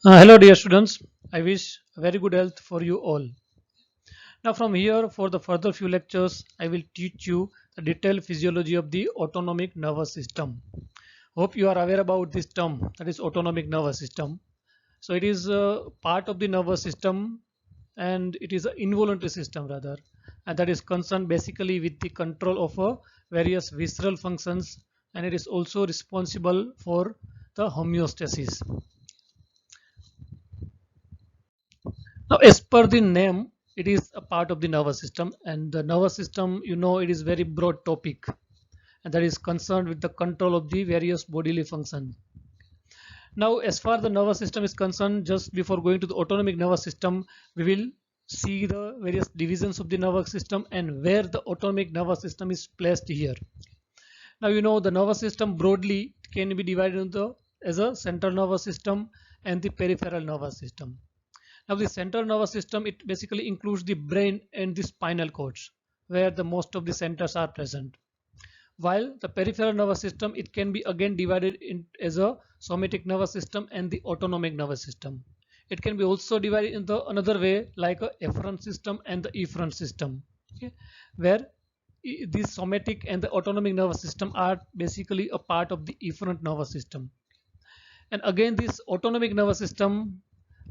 Hello dear students, I wish very good health for you all. Now from here for the further few lectures, I will teach you the detailed physiology of the autonomic nervous system. Hope you are aware about this term, that is autonomic nervous system. So it is a part of the nervous system and it is an involuntary system rather, and that is concerned basically with the control of various visceral functions, and it is also responsible for the homeostasis. Now, as per the name, it is a part of the nervous system, and the nervous system, it is very broad topic, and that is concerned with the control of the various bodily functions. Now, as far the nervous system is concerned, just before going to the autonomic nervous system, we will see the various divisions of the nervous system and where the autonomic nervous system is placed here. Now, the nervous system broadly can be divided into as a central nervous system and the peripheral nervous system. Now the central nervous system, it basically includes the brain and the spinal cords where the most of the centers are present. While the peripheral nervous system, it can be again divided in as a somatic nervous system and the autonomic nervous system. It can be also divided in the another way like a efferent system and the efferent system, okay, where the somatic and the autonomic nervous system are basically a part of the efferent nervous system. And again this autonomic nervous system,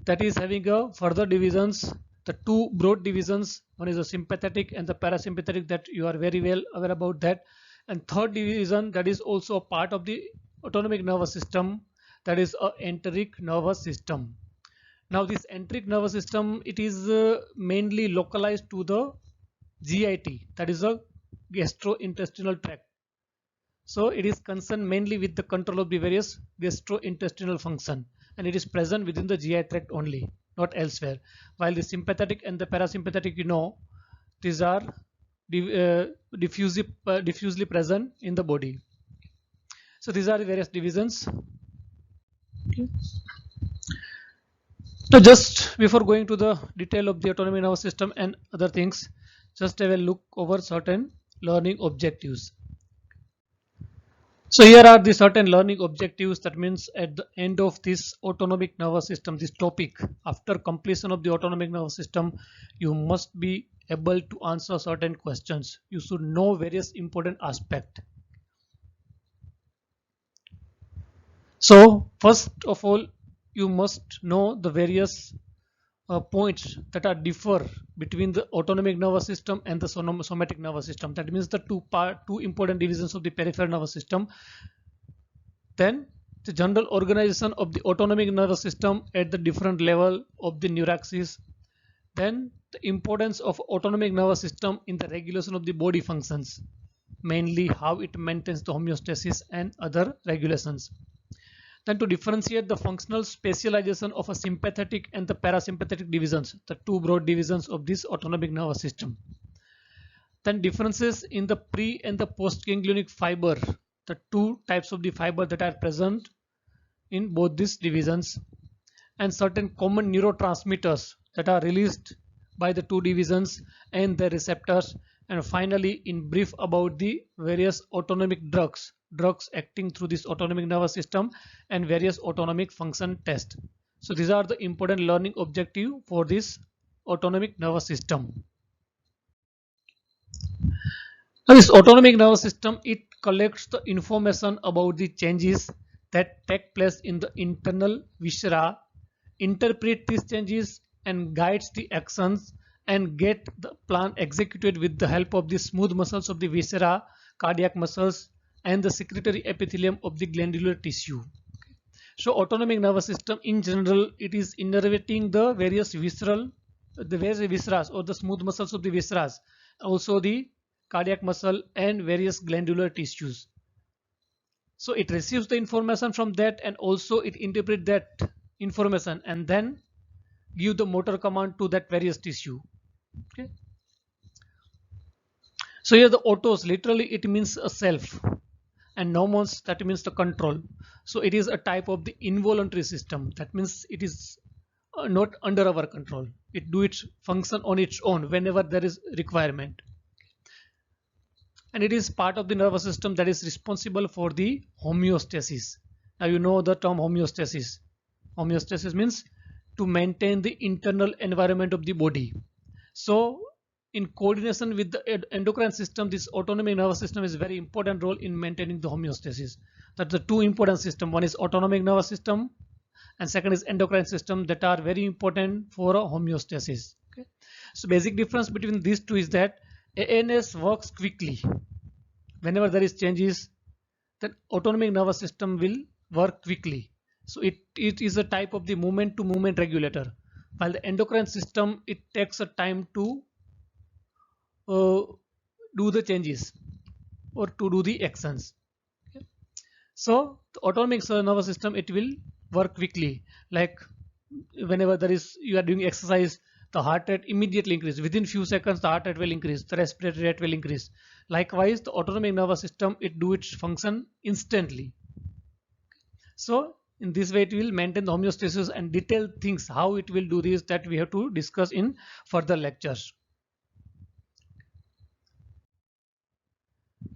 that is having a further divisions, the two broad divisions, one is the sympathetic and the parasympathetic, that you are very well aware about that, and third division that is also a part of the autonomic nervous system, that is a enteric nervous system. Now this enteric nervous system, it is mainly localized to the GIT, that is a gastrointestinal tract. So it is concerned mainly with the control of the various gastrointestinal function, and it is present within the GI tract only, not elsewhere. While the sympathetic and the parasympathetic, these are diffusely present in the body. So these are the various divisions. Okay. So just before going to the detail of the autonomic nervous system and other things, just have a look over certain learning objectives. So here are the certain learning objectives. That means at the end of this autonomic nervous system, this topic, after completion of the autonomic nervous system, you must be able to answer certain questions. You should know various important aspects. So first of all, you must know the various points that are differ between the autonomic nervous system and the somatic nervous system. That means the two important divisions of the peripheral nervous system. Then the general organization of the autonomic nervous system at the different level of the neuraxis. Then the importance of autonomic nervous system in the regulation of the body functions, mainly how it maintains the homeostasis and other regulations. Then to differentiate the functional specialization of a sympathetic and the parasympathetic divisions, the two broad divisions of this autonomic nervous system. Then differences in the pre and the post ganglionic fiber, the two types of the fiber that are present in both these divisions, and certain common neurotransmitters that are released by the two divisions and their receptors, and finally in brief about the various autonomic drugs acting through this autonomic nervous system and various autonomic function tests. So these are the important learning objective for this autonomic nervous system. Now this autonomic nervous system, it collects the information about the changes that take place in the internal viscera, interpret these changes and guides the actions and get the plan executed with the help of the smooth muscles of the viscera, cardiac muscles and the secretory epithelium of the glandular tissue. So autonomic nervous system in general, it is innervating the various visceras or the smooth muscles of the visceras, also the cardiac muscle and various glandular tissues. So it receives the information from that and also it interprets that information and then give the motor command to that various tissue. Okay. So here the autos, literally it means a self, and nomos, that means the control. So it is a type of the involuntary system. That means it is not under our control. It do its function on its own whenever there is requirement. And it is part of the nervous system that is responsible for the homeostasis. Now you know the term homeostasis. Homeostasis means to maintain the internal environment of the body. So in coordination with the endocrine system, this autonomic nervous system is very important role in maintaining the homeostasis. That's the two important system. One is autonomic nervous system and second is endocrine system, that are very important for homeostasis. Okay. So basic difference between these two is that ANS works quickly. Whenever there is changes, then autonomic nervous system will work quickly. So it is a type of the movement to movement regulator, while the endocrine system, it takes a time to uh, do the changes or to do the actions. Okay. So the autonomic nervous system, it will work quickly. Like whenever there is, you are doing exercise, the heart rate immediately increase. Within few seconds, the heart rate will increase, the respiratory rate will increase. Likewise, the autonomic nervous system, it do its function instantly. So in this way, it will maintain the homeostasis, and detailed things how it will do this, that we have to discuss in further lectures.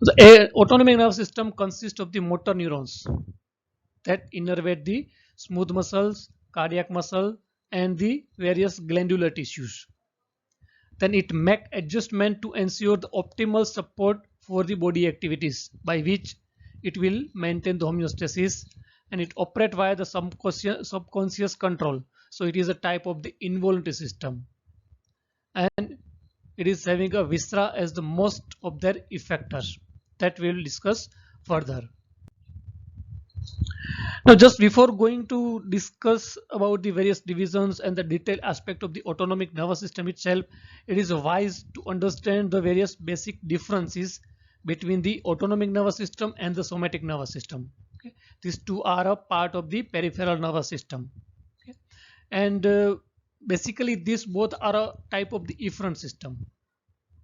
The autonomic nervous system consists of the motor neurons that innervate the smooth muscles, cardiac muscle, and the various glandular tissues. Then it make adjustment to ensure the optimal support for the body activities, by which it will maintain the homeostasis, and it operate via the subconscious control. So it is a type of the involuntary system, and it is having a viscera as the most of their effectors, that we will discuss further. Now, just before going to discuss about the various divisions and the detailed aspect of the autonomic nervous system itself, it is wise to understand the various basic differences between the autonomic nervous system and the somatic nervous system. Okay. These two are a part of the peripheral nervous system. Okay. And basically, these both are a type of the efferent system.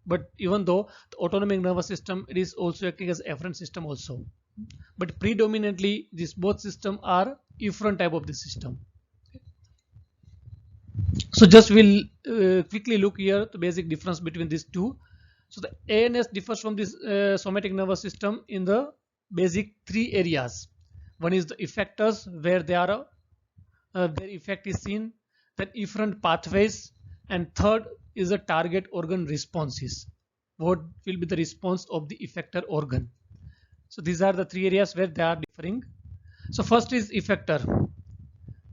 But even though the autonomic nervous system, it is also acting as efferent system also, but predominantly these both system are efferent type of the system. So just we'll quickly look here the basic difference between these two. So the ANS differs from this somatic nervous system in the basic three areas. One is the effectors, where they are their effect is seen, then efferent pathways, and third is the target organ responses. What will be the response of the effector organ? So these are the three areas where they are differing. So first is effector.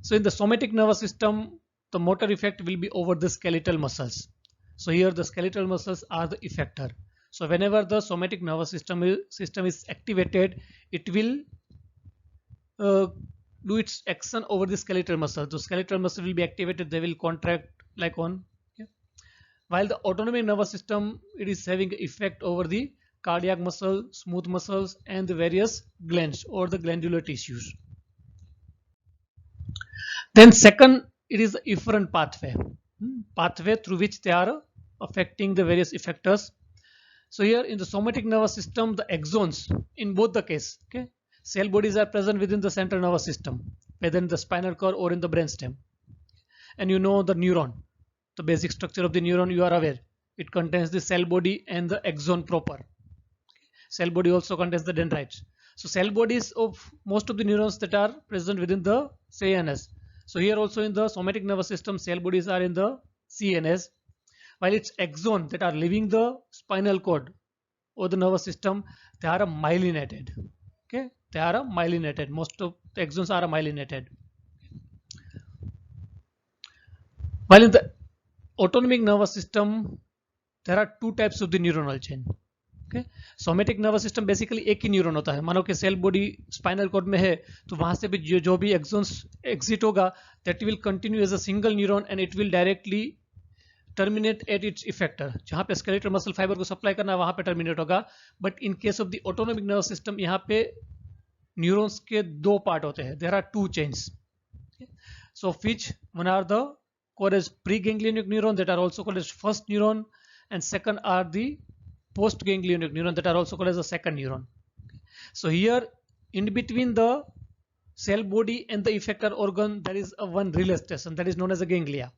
So in the somatic nervous system, the motor effect will be over the skeletal muscles. So here the skeletal muscles are the effector. So whenever the somatic nervous system is activated, it will do its action over the skeletal muscle. The skeletal muscle will be activated, they will contract like on. Okay. While the autonomic nervous system, it is having effect over the cardiac muscle, smooth muscles, and the various glands or the glandular tissues. Then second, it is the efferent pathway, pathway through which they are affecting the various effectors. So here in the somatic nervous system, the axons in both the case, okay, cell bodies are present within the central nervous system, whether in the spinal cord or in the brainstem. And you know the neuron, the basic structure of the neuron, you are aware. It contains the cell body and the axon proper. Cell body also contains the dendrites. So cell bodies of most of the neurons that are present within the CNS. So here also in the somatic nervous system, cell bodies are in the CNS, while its axon that are leaving the spinal cord or the nervous system, they are myelinated. Okay, they are myelinated. Most of the axons are myelinated. While in the autonomic nervous system, there are two types of the neuronal chain. Okay. Somatic nervous system basically एक ही neuron होता है. मानो कि cell body spinal cord में है, तो वहां से भी जो भी एक्सॉन्स एग्जिट होगा, that will continue as a single neuron and it will directly terminate at its effector. जहां पे स्केलेटल मसल फाइबर को सप्लाई करना है वहां पे टर्मिनेट होगा. But in case of the autonomic nervous system, यहाँ पे न्यूरॉन्स के दो पार्ट होते हैं. There are two chains. So which one are the called as preganglionic neuron, that are also called as first neuron, and second are the postganglionic neuron, that are also called as a second neuron. So here in between the cell body and the effector organ, there is a one relay station that is known as a ganglia.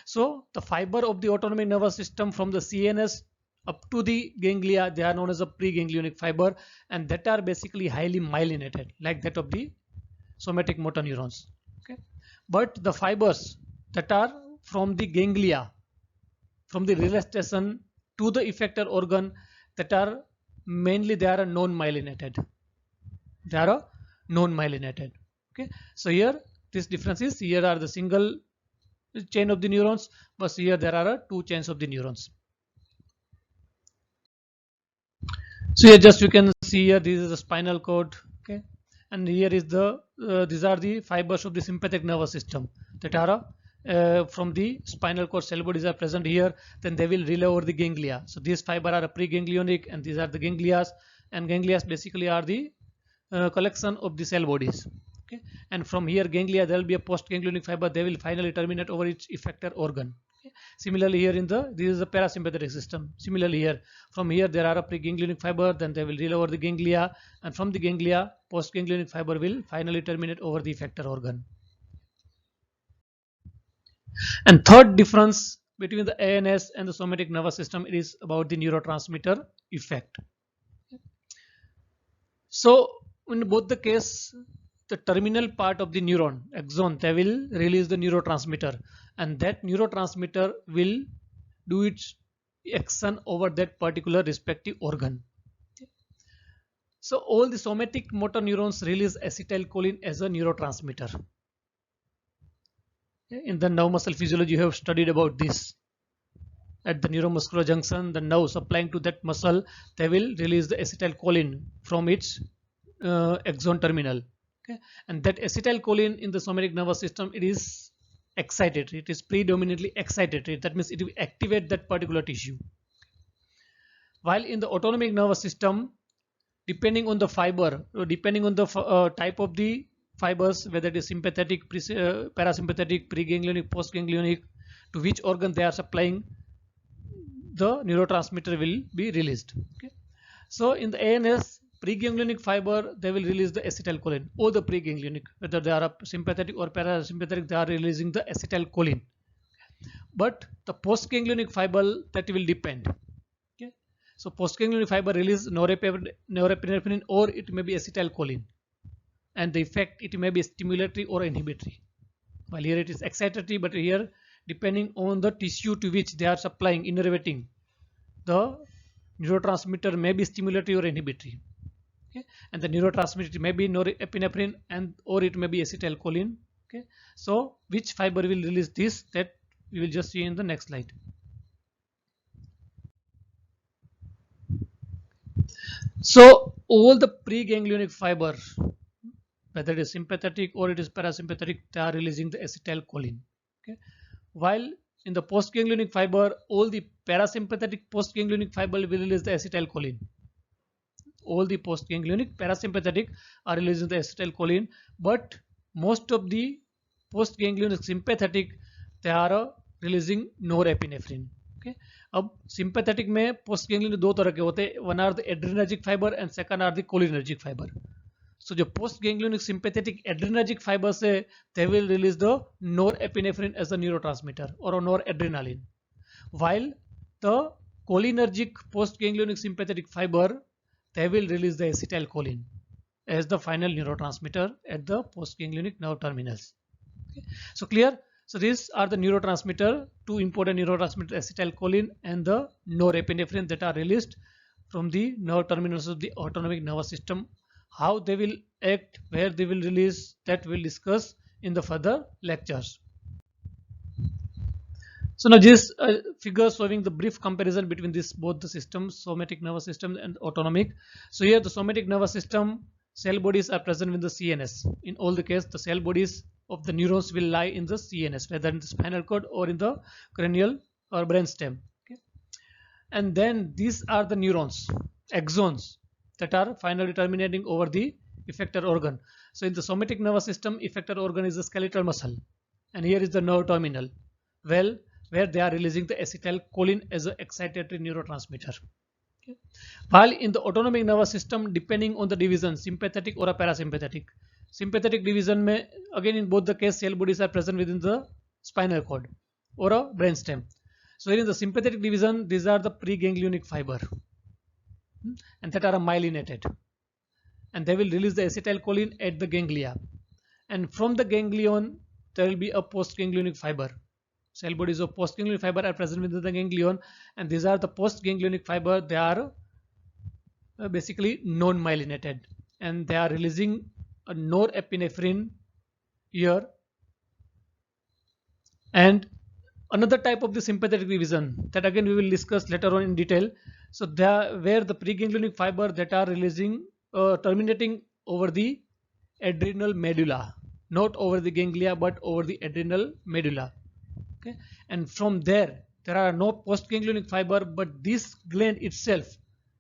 So the fiber of the autonomic nervous system from the CNS up to the ganglia, they are known as a preganglionic fiber, and that are basically highly myelinated like that of the somatic motor neurons. Okay, but the fibers that are from the ganglia, from the relay station to the effector organ, that are mainly they are non-myelinated. They are non-myelinated. Okay, so here this difference is, here are the single chain of the neurons, but here there are two chains of the neurons. So here just you can see here, this is the spinal cord. Okay, and here is the these are the fibers of the sympathetic nervous system that are from the spinal cord cell bodies are present here. Then they will relay over the ganglia. So these fiber are preganglionic and these are the ganglias, and ganglias basically are the collection of the cell bodies. Okay, and from here ganglia there will be a postganglionic fiber, they will finally terminate over its effector organ. Okay. Similarly here in the, this is the parasympathetic system. Similarly here, from here there are a preganglionic fiber, then they will relay over the ganglia, and from the ganglia postganglionic fiber will finally terminate over the effector organ. And third difference between the ANS and the somatic nervous system, it is about the neurotransmitter effect. So in both the case, the terminal part of the neuron axon, they will release the neurotransmitter, and that neurotransmitter will do its action over that particular respective organ. So all the somatic motor neurons release acetylcholine as a neurotransmitter. In the nerve muscle physiology you have studied about this. At the neuromuscular junction, the nerve supplying to that muscle, they will release the acetylcholine from its axon terminal. Okay, and that acetylcholine in the somatic nervous system, it is excitatory, it is predominantly excitatory, that means it will activate that particular tissue. While in the autonomic nervous system, depending on the fiber, depending on the type of the fibers, whether it is sympathetic, parasympathetic, preganglionic, postganglionic, to which organ they are supplying, the neurotransmitter will be released. Okay, so in the ANS, preganglionic fiber, they will release the acetylcholine, or the preganglionic, whether they are sympathetic or parasympathetic, they are releasing the acetylcholine. But the postganglionic fiber, that will depend. Okay, so postganglionic fiber release norepinephrine, or it may be acetylcholine, and the effect, it may be stimulatory or inhibitory. While here it is excitatory, but here depending on the tissue to which they are supplying, innervating, the neurotransmitter may be stimulatory or inhibitory. Okay, and the neurotransmitter may be norepinephrine, and or it may be acetylcholine. Okay, so which fiber will release this, that we will just see in the next slide. So all the preganglionic fiber, whether it is sympathetic or it is parasympathetic, they are releasing the acetylcholine. Okay, while in the postganglionic fiber, all the parasympathetic postganglionic fiber will release the acetylcholine. All the postganglionic parasympathetic are releasing the acetylcholine, but most of the postganglionic sympathetic, they are releasing norepinephrine. Okay, अब sympathetic में postganglionic दो तरह के होते हैं, one are the adrenergic fiber and second are the cholinergic fiber. So जो postganglionic sympathetic adrenergic fibers है, they will release the norepinephrine as a neurotransmitter or noradrenaline, while the cholinergic postganglionic sympathetic fiber, they will release the acetylcholine as the final neurotransmitter at the postganglionic nerve terminals. Okay, so clear. So these are the neurotransmitter, two important neurotransmitters, acetylcholine and the norepinephrine, that are released from the nerve terminals of the autonomic nervous system. How they will act, where they will release, that we'll discuss in the further lectures. So now this figure showing the brief comparison between this both the systems, somatic nervous system and autonomic. So here the somatic nervous system cell bodies are present in the CNS. In all the case, the cell bodies of the neurons will lie in the CNS, whether in the spinal cord or in the cranial or brain stem. Okay, and then these are the neurons, axons, that are finally terminating over the effector organ. So in the somatic nervous system, effector organ is the skeletal muscle, and here is the nerve terminal, well, where they are releasing the acetylcholine as an excitatory neurotransmitter. Okay. While in the autonomic nervous system, depending on the division, sympathetic or a parasympathetic, sympathetic division may, again in both the case, cell bodies are present within the spinal cord or a brain stem. So here in the sympathetic division, these are the preganglionic fiber, and that are myelinated, and they will release the acetylcholine at the ganglia. and from the ganglion there will be a postganglionic fiber. Cell bodies of postganglionic fiber are present within the ganglion, and these are the postganglionic fiber. They are basically non-myelinated, and they are releasing a norepinephrine here. And another type of the sympathetic division that again we will discuss later on in detail. So there where the preganglionic fiber that are releasing terminating over the adrenal medulla, not over the ganglia but over the adrenal medulla. Okay, and from there are no postganglionic fiber, but this gland itself,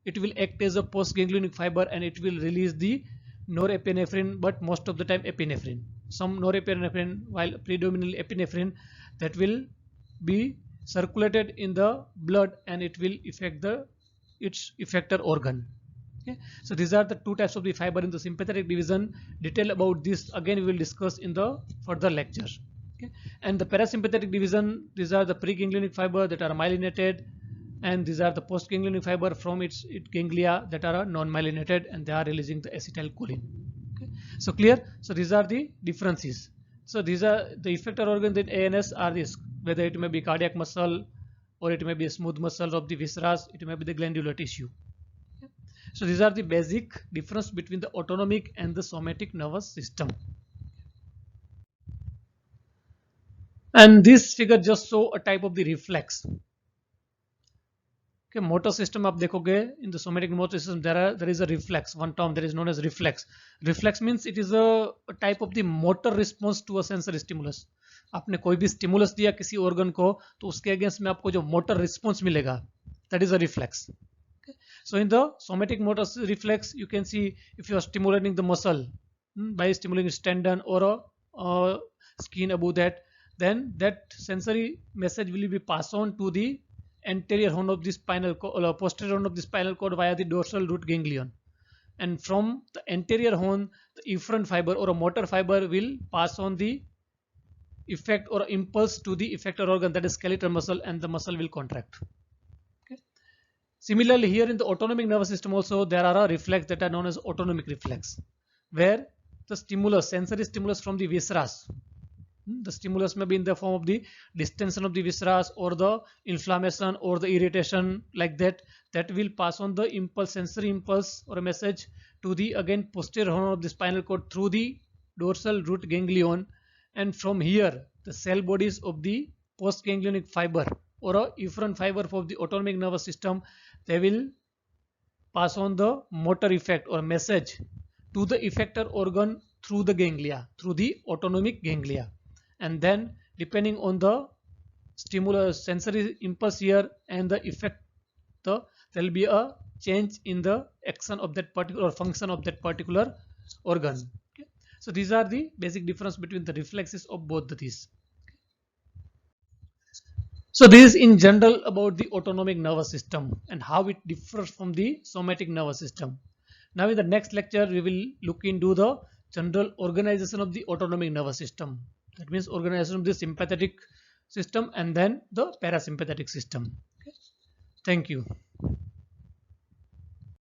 it will act as a postganglionic fiber and it will release the norepinephrine, but most of the time epinephrine, some norepinephrine, while predominantly epinephrine, that will be circulated in the blood and it will affect the its effector organ. Okay, so these are the two types of the fiber in the sympathetic division. Detail about this again we will discuss in the further lectures. Okay, and the parasympathetic division, these are the preganglionic fiber that are myelinated, and these are the postganglionic fiber from its ganglia that are non-myelinated, and they are releasing the acetylcholine. Okay, so clear. So these are the differences. So these are the effector organs in ANS are this, whether it may be cardiac muscle or it may be a smooth muscle of the viscera, it may be the glandular tissue. Okay. So these are the basic difference between the autonomic and the somatic nervous system. And this figure just show a type of the reflex. Okay, motor system आप देखोगे in the somatic motor system there is a reflex, one term that is known as reflex. Reflex means it is a type of the motor response to a sensory stimulus. आपने कोई भी stimulus दिया किसी organ को तो उसके against में आपको जो motor response मिलेगा, that is a reflex. Okay. So in the somatic motor reflex you can see if you are stimulating the muscle by stimulating its tendon or a skin above that, then that sensory message will be passed on to the anterior horn of the spinal cord, posterior horn of the spinal cord via the dorsal root ganglion, and from the anterior horn the efferent fiber or a motor fiber will pass on the effect or impulse to the effector organ, that is skeletal muscle, and the muscle will contract. Okay. Similarly here in the autonomic nervous system also there are a reflex that are known as autonomic reflex, where the stimulus, sensory stimulus from the viscera, the stimulus may be in the form of the distension of the viscera or the inflammation or the irritation like that, that will pass on the impulse, sensory impulse or a message to the again posterior horn of the spinal cord through the dorsal root ganglion, and from here the cell bodies of the postganglionic fiber or a efferent fiber of the autonomic nervous system, they will pass on the motor effect or message to the effector organ through the ganglia, through the autonomic ganglia. And then depending on the stimulus, sensory impulse here and the effect, there will be a change in the action of that particular function of that particular organ. Okay. So these are the basic difference between the reflexes of both these. So this is in general about the autonomic nervous system and how it differs from the somatic nervous system. Now in the next lecture we will look into the general organization of the autonomic nervous system. That means organization of the sympathetic system and then the parasympathetic system. Okay. Thank you.